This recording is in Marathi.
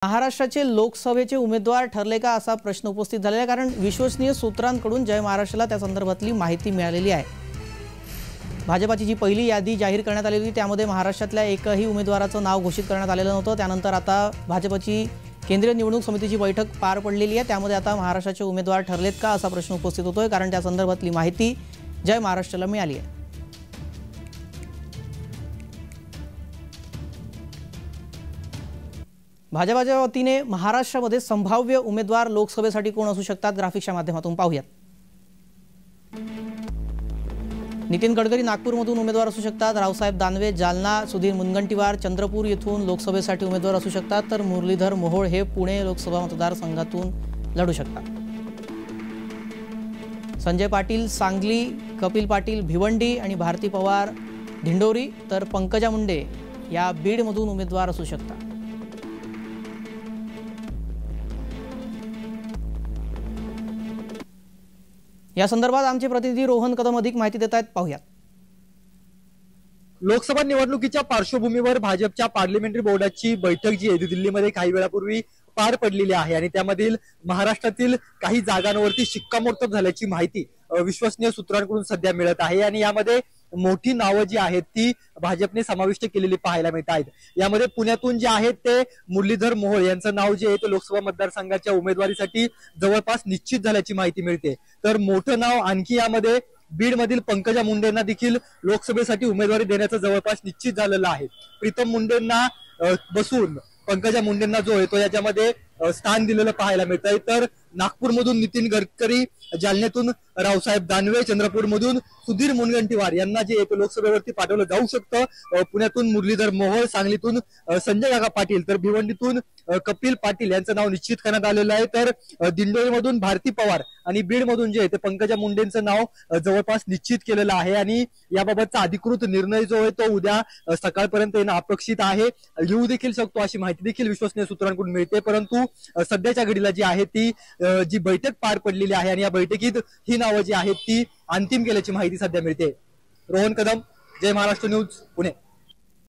महाराष्ट्राचे लोकसभेचे उमेदवार ठरले का असा प्रश्न उपस्थित झालेला आहे, कारण विश्वसनीय सूत्रांकडून जय महाराष्ट्राला त्या संदर्भातली माहिती मिळालेली आहे। भाजपाची जी पहिली यादी जाहीर करण्यात आली होती त्यामध्ये महाराष्ट्रातल्या एकही उमेदवाराचं नाव घोषित करण्यात आलेलं नव्हतं। त्यानंतर आता भाजपाची केंद्रीय निवडणूक समितीची बैठक पार पडलेली आहे, त्यामध्ये आता महाराष्ट्राचे उमेदवार ठरलेत का असा प्रश्न उपस्थित होतोय, कारण त्या संदर्भातली माहिती जय महाराष्ट्राला मिळाली आहे। भाजपाच्या वतीने महाराष्ट्रामध्ये संभाव्य उमेदवार लोकसभेसाठी कोण असू शकतात, ग्राफिक्सच्या माध्यमातून पाहूयात। नितीन गडकरी नागपूरमधून उमेदवार असू शकतात, रावसाहेब दानवे जालना, सुधीर मुनगंटीवार चंद्रपूर येथून लोकसभेसाठी उमेदवार असू शकतात, तर मुरलीधर मोहोळ हे पुणे लोकसभा मतदारसंघातून लढू शकतात। संजय पाटील सांगली, कपिल पाटील भिवंडी आणि भारती पवार ढिंडोरी, तर पंकजा मुंडे या बीडमधून उमेदवार असू शकतात। या संदर्भात आमचे प्रतिनिधी रोहन कदम अधिक माहिती देत आहेत, पाहूयात। लोकसभा निवडणुकीच्या पार्श्वभूमीवर भाजपच्या पार्लमेंटरी बोर्डाची बैठक जी आहे दिल्लीमध्ये काही वेळापूर्वी पार पडलेली आहे आणि त्यामधील महाराष्ट्रातील काही जागांवरती शिक्कामोर्तब झाल्याची माहिती विश्वसनीय सूत्रांकडून सध्या मिळत आहे आणि यामध्ये मोठी नावं जी आहेत ती भाजपने समाविष्ट केलेली पाहायला मिळत आहेत। यामध्ये पुण्यातून जे आहेत ते मुरलीधर मोहोळ यांचं नाव जे आहे ते लोकसभा मतदारसंघाच्या उमेदवारीसाठी जवळपास निश्चित झाल्याची माहिती मिळते। तर मोठं नाव आणखी यामध्ये बीडमधील पंकजा मुंडेंना देखील लोकसभेसाठी उमेदवारी देण्याचं जवळपास निश्चित झालेलं आहे। प्रीतम मुंडेंना बसून पंकजा मुंडेंना जो आहे तो याच्यामध्ये स्थान दिलेलं पाहायला मिळत आहे। तर नागपूरमधून नितीन गडकरी, जालन्यातून रावसाहेब दानवे, चंद्रपूरमधून सुधीर मुनगंटीवार यांना जे आहे लोकसभेवरती पाठवलं जाऊ शकतं। पुण्यातून मुरलीधर मोहोळ, सांगलीतून संजय काका पाटील, तर भिवंडीतून कपिल पाटील यांचं नाव निश्चित करण्यात आलेलं आहे। तर दिंडोरीमधून भारती पवार आणि बीडमधून जे आहे ते पंकजा मुंडेंचं नाव जवळपास निश्चित केलेलं आहे आणि याबाबतचा अधिकृत निर्णय जो आहे तो उद्या सकाळपर्यंत येणं अपेक्षित आहे। येऊ देखील शकतो अशी माहिती देखील विश्वसनीय सूत्रांकडून मिळते, परंतु सध्याच्या घडीला जी आहे ती जी बैठक पार पडलेली आहे आणि या बैठकीत ही नावं जी आहेत ती अंतिम केल्याची माहिती सध्या मिळते। रोहन कदम, जय महाराष्ट्र न्यूज, पुणे।